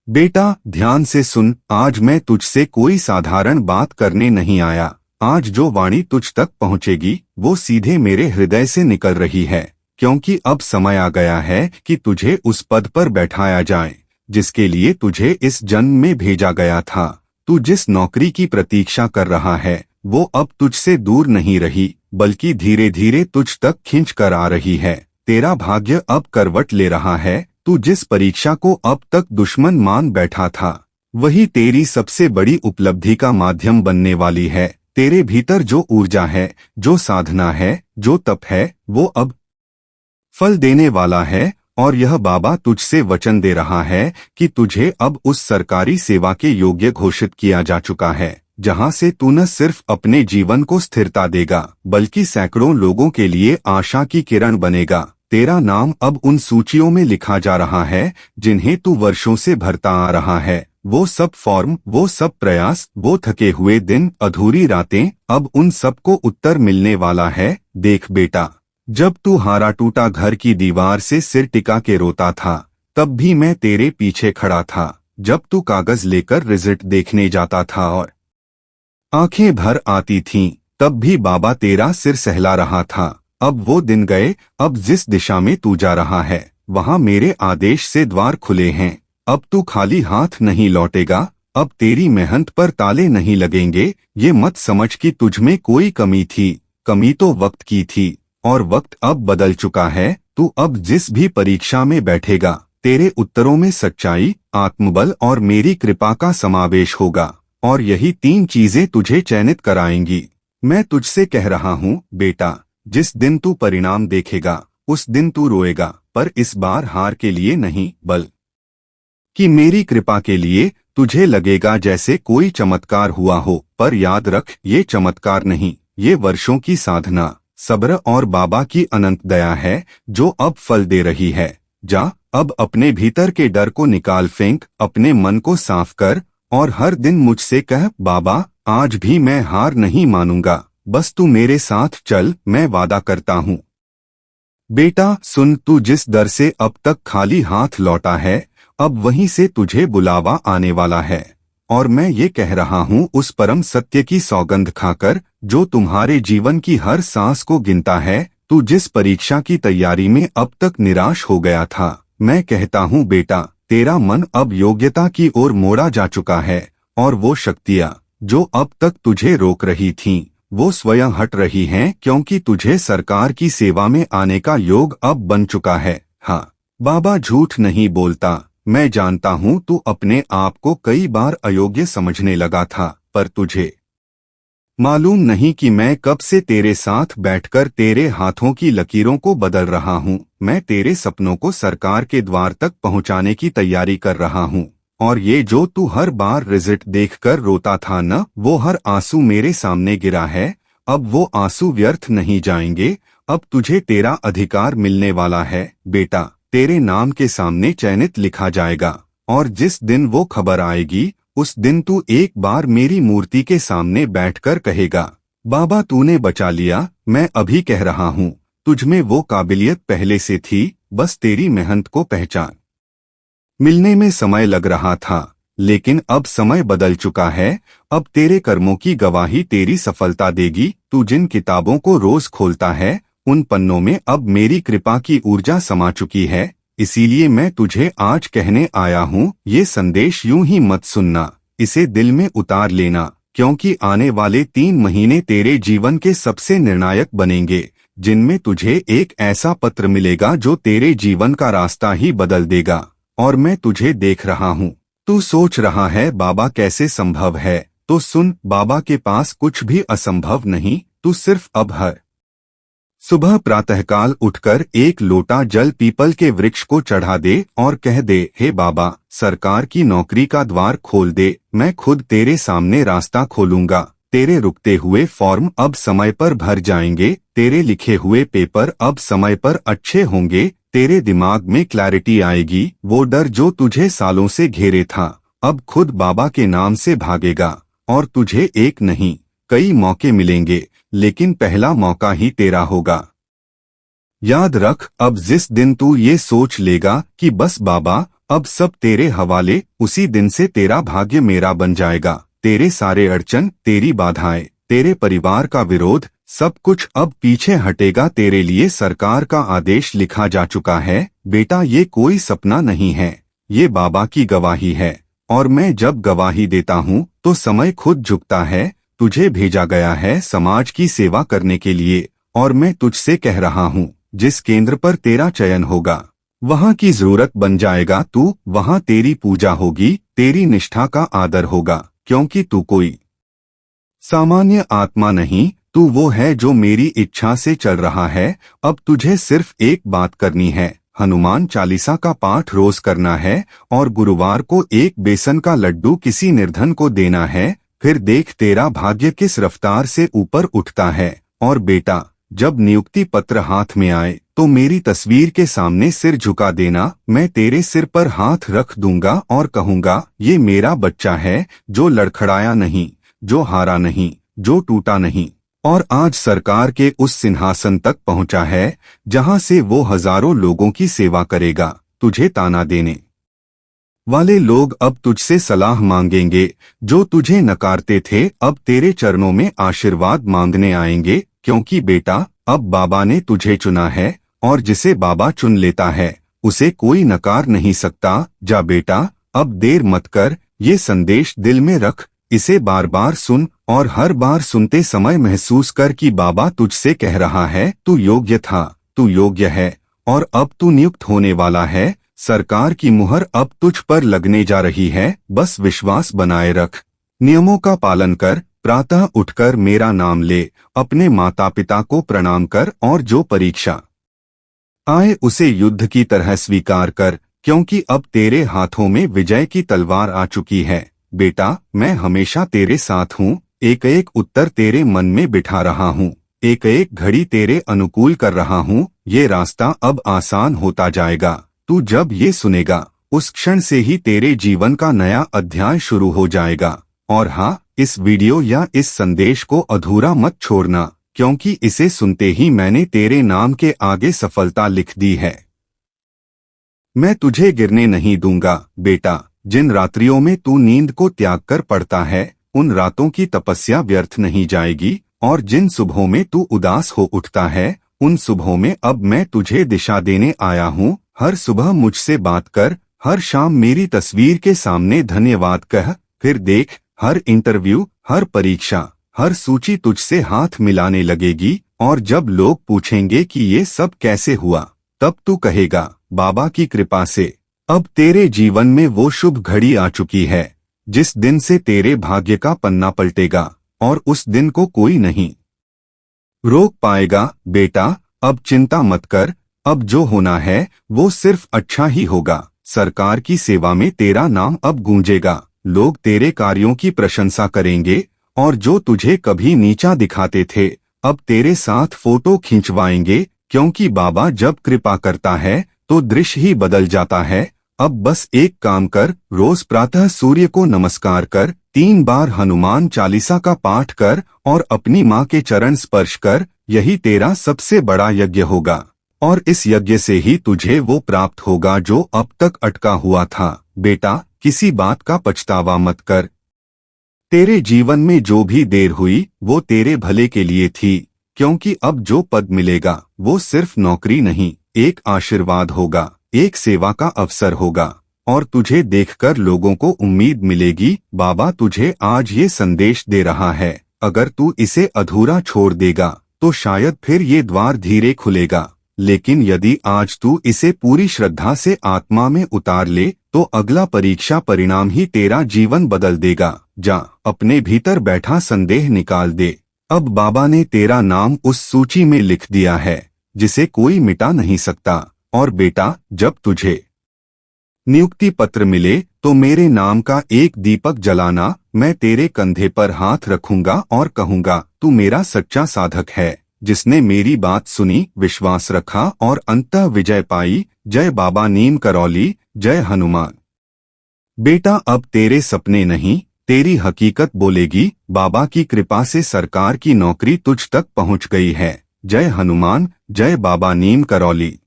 बेटा ध्यान से सुन, आज मैं तुझसे कोई साधारण बात करने नहीं आया। आज जो वाणी तुझ तक पहुंचेगी वो सीधे मेरे हृदय से निकल रही है, क्योंकि अब समय आ गया है कि तुझे उस पद पर बैठाया जाए जिसके लिए तुझे इस जन्म में भेजा गया था। तू जिस नौकरी की प्रतीक्षा कर रहा है वो अब तुझसे दूर नहीं रही, बल्कि धीरे धीरे तुझ तक खींच कर आ रही है। तेरा भाग्य अब करवट ले रहा है। तू जिस परीक्षा को अब तक दुश्मन मान बैठा था वही तेरी सबसे बड़ी उपलब्धि का माध्यम बनने वाली है। तेरे भीतर जो ऊर्जा है, जो साधना है, जो तप है, वो अब फल देने वाला है। और यह बाबा तुझसे वचन दे रहा है कि तुझे अब उस सरकारी सेवा के योग्य घोषित किया जा चुका है जहां से तू न सिर्फ अपने जीवन को स्थिरता देगा बल्कि सैकड़ों लोगों के लिए आशा की किरण बनेगा। तेरा नाम अब उन सूचियों में लिखा जा रहा है जिन्हें तू वर्षों से भरता आ रहा है। वो सब फॉर्म, वो सब प्रयास, वो थके हुए दिन, अधूरी रातें, अब उन सबको उत्तर मिलने वाला है। देख बेटा, जब तू हारा टूटा घर की दीवार से सिर टिका के रोता था तब भी मैं तेरे पीछे खड़ा था। जब तू कागज लेकर रिजल्ट देखने जाता था और आंखें भर आती थीं, तब भी बाबा तेरा सिर सहला रहा था। अब वो दिन गए। अब जिस दिशा में तू जा रहा है वहां मेरे आदेश से द्वार खुले हैं। अब तू खाली हाथ नहीं लौटेगा। अब तेरी मेहनत पर ताले नहीं लगेंगे। ये मत समझ कि तुझमें कोई कमी थी। कमी तो वक्त की थी और वक्त अब बदल चुका है। तू अब जिस भी परीक्षा में बैठेगा तेरे उत्तरों में सच्चाई, आत्मबल और मेरी कृपा का समावेश होगा और यही 3 चीजें तुझे चयनित कराएंगी। मैं तुझसे कह रहा हूँ बेटा, जिस दिन तू परिणाम देखेगा उस दिन तू रोएगा, पर इस बार हार के लिए नहीं बल्कि मेरी कृपा के लिए। तुझे लगेगा जैसे कोई चमत्कार हुआ हो, पर याद रख ये चमत्कार नहीं, ये वर्षों की साधना, सब्र और बाबा की अनंत दया है जो अब फल दे रही है। जा, अब अपने भीतर के डर को निकाल फेंक, अपने मन को साफ कर और हर दिन मुझसे कह, बाबा आज भी मैं हार नहीं मानूंगा, बस तू मेरे साथ चल, मैं वादा करता हूँ। बेटा सुन, तू जिस दर से अब तक खाली हाथ लौटा है अब वहीं से तुझे बुलावा आने वाला है। और मैं ये कह रहा हूँ उस परम सत्य की सौगंध खाकर जो तुम्हारे जीवन की हर सांस को गिनता है। तू जिस परीक्षा की तैयारी में अब तक निराश हो गया था, मैं कहता हूँ बेटा, तेरा मन अब योग्यता की ओर मोड़ा जा चुका है और वो शक्तियाँ जो अब तक तुझे रोक रही थीं, वो स्वयं हट रही हैं, क्योंकि तुझे सरकार की सेवा में आने का योग अब बन चुका है। हाँ, बाबा झूठ नहीं बोलता। मैं जानता हूँ तू अपने आप को कई बार अयोग्य समझने लगा था, पर तुझे मालूम नहीं कि मैं कब से तेरे साथ बैठकर तेरे हाथों की लकीरों को बदल रहा हूँ। मैं तेरे सपनों को सरकार के द्वार तक पहुँचाने की तैयारी कर रहा हूँ। और ये जो तू हर बार रिजल्ट देखकर रोता था न, वो हर आंसू मेरे सामने गिरा है। अब वो आंसू व्यर्थ नहीं जाएंगे। अब तुझे तेरा अधिकार मिलने वाला है बेटा। तेरे नाम के सामने चयनित लिखा जाएगा और जिस दिन वो खबर आएगी उस दिन तू एक बार मेरी मूर्ति के सामने बैठकर कहेगा, बाबा तूने बचा लिया। मैं अभी कह रहा हूँ, तुझमें वो काबिलियत पहले से थी, बस तेरी मेहनत को पहचान मिलने में समय लग रहा था, लेकिन अब समय बदल चुका है। अब तेरे कर्मों की गवाही तेरी सफलता देगी। तू जिन किताबों को रोज खोलता है उन पन्नों में अब मेरी कृपा की ऊर्जा समा चुकी है। इसीलिए मैं तुझे आज कहने आया हूँ, ये संदेश यूं ही मत सुनना, इसे दिल में उतार लेना, क्योंकि आने वाले 3 महीने तेरे जीवन के सबसे निर्णायक बनेंगे, जिनमें तुझे एक ऐसा पत्र मिलेगा जो तेरे जीवन का रास्ता ही बदल देगा। और मैं तुझे देख रहा हूँ। तू सोच रहा है बाबा कैसे संभव है, तो सुन, बाबा के पास कुछ भी असंभव नहीं। तू सिर्फ अब हर सुबह प्रातःकाल उठकर एक लोटा जल पीपल के वृक्ष को चढ़ा दे और कह दे, हे बाबा, सरकार की नौकरी का द्वार खोल दे, मैं खुद तेरे सामने रास्ता खोलूंगा। तेरे रुकते हुए फॉर्म अब समय पर भर जाएंगे, तेरे लिखे हुए पेपर अब समय पर अच्छे होंगे, तेरे दिमाग में क्लैरिटी आएगी। वो डर जो तुझे सालों से घेरे था अब खुद बाबा के नाम से भागेगा और तुझे एक नहीं कई मौके मिलेंगे, लेकिन पहला मौका ही तेरा होगा। याद रख, अब जिस दिन तू ये सोच लेगा कि बस बाबा अब सब तेरे हवाले, उसी दिन से तेरा भाग्य मेरा बन जाएगा। तेरे सारे अड़चन, तेरी बाधाएं, तेरे परिवार का विरोध, सब कुछ अब पीछे हटेगा। तेरे लिए सरकार का आदेश लिखा जा चुका है। बेटा, ये कोई सपना नहीं है, ये बाबा की गवाही है। और मैं जब गवाही देता हूँ तो समय खुद झुकता है। तुझे भेजा गया है समाज की सेवा करने के लिए, और मैं तुझसे कह रहा हूँ, जिस केंद्र पर तेरा चयन होगा वहाँ की जरूरत बन जाएगा तू। वहाँ तेरी पूजा होगी, तेरी निष्ठा का आदर होगा, क्योंकि तू कोई सामान्य आत्मा नहीं, तू वो है जो मेरी इच्छा से चल रहा है। अब तुझे सिर्फ एक बात करनी है, हनुमान चालीसा का पाठ रोज करना है, और गुरुवार को एक बेसन का लड्डू किसी निर्धन को देना है। फिर देख तेरा भाग्य किस रफ्तार से ऊपर उठता है। और बेटा, जब नियुक्ति पत्र हाथ में आए तो मेरी तस्वीर के सामने सिर झुका देना। मैं तेरे सिर पर हाथ रख दूंगा और कहूंगा, ये मेरा बच्चा है, जो लड़खड़ाया नहीं, जो हारा नहीं, जो टूटा नहीं, और आज सरकार के उस सिंहासन तक पहुंचा है जहां से वो हजारों लोगों की सेवा करेगा। तुझे ताना देने वाले लोग अब तुझसे सलाह मांगेंगे, जो तुझे नकारते थे अब तेरे चरणों में आशीर्वाद मांगने आएंगे। क्योंकि बेटा, अब बाबा ने तुझे चुना है, और जिसे बाबा चुन लेता है उसे कोई नकार नहीं सकता। जा बेटा, अब देर मत कर, ये संदेश दिल में रख, इसे बार बार सुन, और हर बार सुनते समय महसूस कर कि बाबा तुझसे कह रहा है, तू योग्य था, तू योग्य है, और अब तू नियुक्त होने वाला है। सरकार की मुहर अब तुझ पर लगने जा रही है। बस विश्वास बनाए रख, नियमों का पालन कर, प्रातः उठकर मेरा नाम ले, अपने माता पिता को प्रणाम कर, और जो परीक्षा आए उसे युद्ध की तरह स्वीकार कर, क्योंकि अब तेरे हाथों में विजय की तलवार आ चुकी है। बेटा, मैं हमेशा तेरे साथ हूँ, एक एक उत्तर तेरे मन में बिठा रहा हूँ, एक एक घड़ी तेरे अनुकूल कर रहा हूँ। ये रास्ता अब आसान होता जाएगा। तू जब ये सुनेगा उस क्षण से ही तेरे जीवन का नया अध्याय शुरू हो जाएगा। और हाँ, इस वीडियो या इस संदेश को अधूरा मत छोड़ना, क्योंकि इसे सुनते ही मैंने तेरे नाम के आगे सफलता लिख दी है। मैं तुझे गिरने नहीं दूंगा। बेटा, जिन रात्रियों में तू नींद को त्याग कर पड़ता है, उन रातों की तपस्या व्यर्थ नहीं जाएगी। और जिन सुबहों में तू उदास हो उठता है, उन सुबहों में अब मैं तुझे दिशा देने आया हूँ। हर सुबह मुझसे बात कर, हर शाम मेरी तस्वीर के सामने धन्यवाद कह। फिर देख, हर इंटरव्यू, हर परीक्षा, हर सूची तुझसे हाथ मिलाने लगेगी। और जब लोग पूछेंगे कि ये सब कैसे हुआ, तब तू कहेगा, बाबा की कृपा से। अब तेरे जीवन में वो शुभ घड़ी आ चुकी है जिस दिन से तेरे भाग्य का पन्ना पलटेगा, और उस दिन को कोई नहीं रोक पाएगा। बेटा, अब चिंता मत कर, अब जो होना है वो सिर्फ अच्छा ही होगा। सरकार की सेवा में तेरा नाम अब गूंजेगा, लोग तेरे कार्यों की प्रशंसा करेंगे, और जो तुझे कभी नीचा दिखाते थे अब तेरे साथ फोटो खिंचवाएंगे। क्योंकि बाबा जब कृपा करता है तो दृश्य ही बदल जाता है। अब बस एक काम कर, रोज प्रातः सूर्य को नमस्कार कर, 3 बार हनुमान चालीसा का पाठ कर, और अपनी माँ के चरण स्पर्श कर। यही तेरा सबसे बड़ा यज्ञ होगा, और इस यज्ञ से ही तुझे वो प्राप्त होगा जो अब तक अटका हुआ था। बेटा, किसी बात का पछतावा मत कर। तेरे जीवन में जो भी देर हुई वो तेरे भले के लिए थी, क्योंकि अब जो पद मिलेगा वो सिर्फ नौकरी नहीं, एक आशीर्वाद होगा, एक सेवा का अवसर होगा। और तुझे देखकर लोगों को उम्मीद मिलेगी। बाबा तुझे आज ये संदेश दे रहा है, अगर तू इसे अधूरा छोड़ देगा तो शायद फिर ये द्वार धीरे खुलेगा, लेकिन यदि आज तू इसे पूरी श्रद्धा से आत्मा में उतार ले तो अगला परीक्षा परिणाम ही तेरा जीवन बदल देगा। जा, अपने भीतर बैठा संदेह निकाल दे। अब बाबा ने तेरा नाम उस सूची में लिख दिया है जिसे कोई मिटा नहीं सकता। और बेटा, जब तुझे नियुक्ति पत्र मिले तो मेरे नाम का एक दीपक जलाना। मैं तेरे कंधे पर हाथ रखूंगा और कहूंगा, तू मेरा सच्चा साधक है, जिसने मेरी बात सुनी, विश्वास रखा और अंततः विजय पाई। जय बाबा नीम करौली, जय हनुमान। बेटा, अब तेरे सपने नहीं, तेरी हकीकत बोलेगी। बाबा की कृपा से सरकार की नौकरी तुझ तक पहुंच गई है। जय हनुमान, जय बाबा नीम करौली।